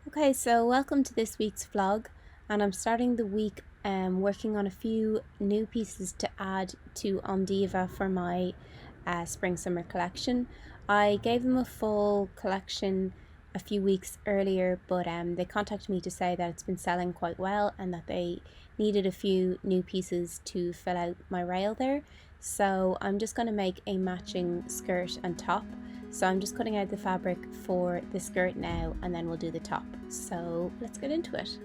Okay, so welcome to this week's vlog, and I'm starting the week working on a few new pieces to add to On Diva for my spring summer collection. I gave them a full collection a few weeks earlier, but they contacted me to say that it's been selling quite well and that they needed a few new pieces to fill out my rail there. So I'm just going to make a matching skirt and top. So I'm just cutting out the fabric for the skirt now, and then we'll do the top. So let's get into it.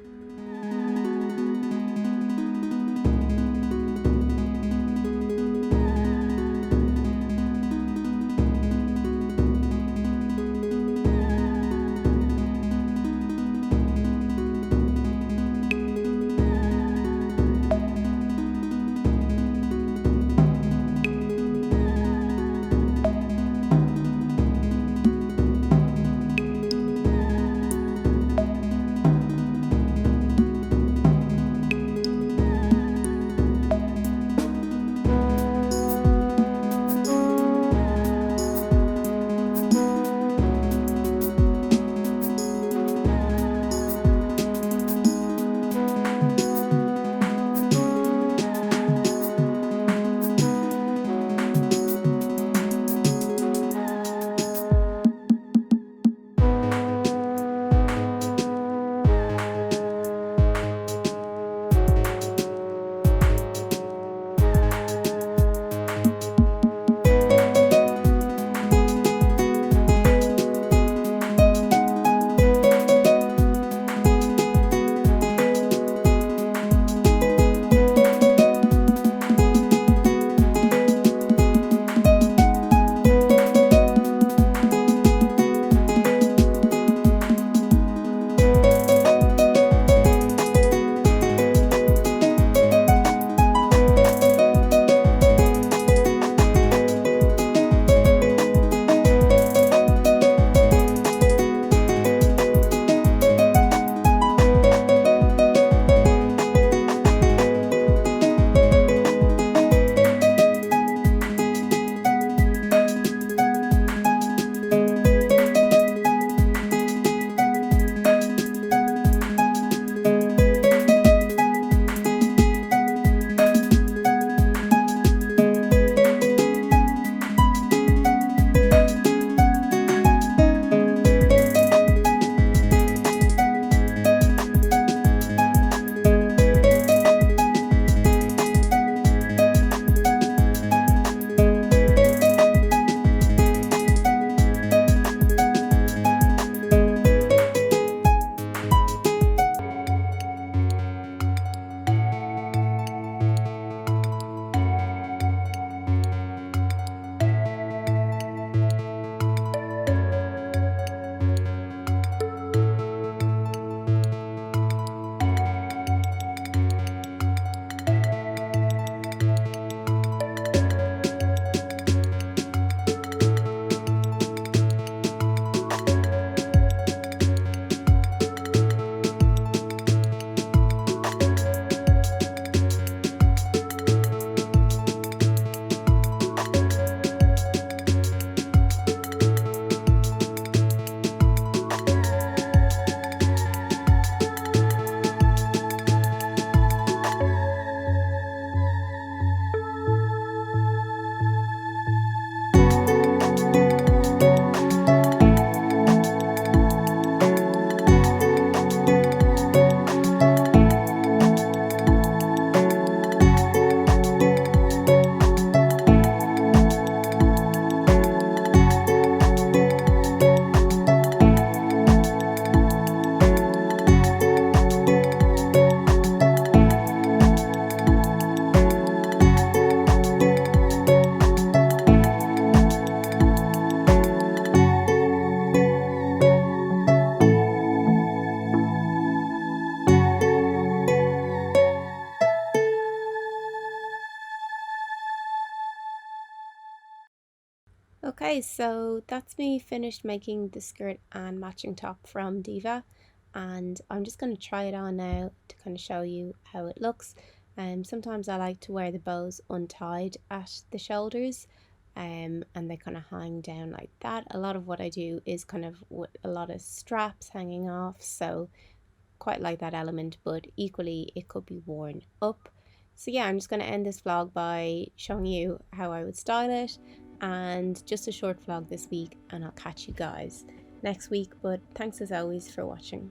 Okay, so that's me finished making the skirt and matching top from Diva, and I'm just going to try it on now to kind of show you how it looks. Sometimes I like to wear the bows untied at the shoulders, and they kind of hang down like that. A lot of what I do is kind of with a lot of straps hanging off, so quite like that element, but equally it could be worn up. So yeah, I'm just going to end this vlog by showing you how I would style it, and just a short vlog this week, and I'll catch you guys next week. But thanks as always for watching.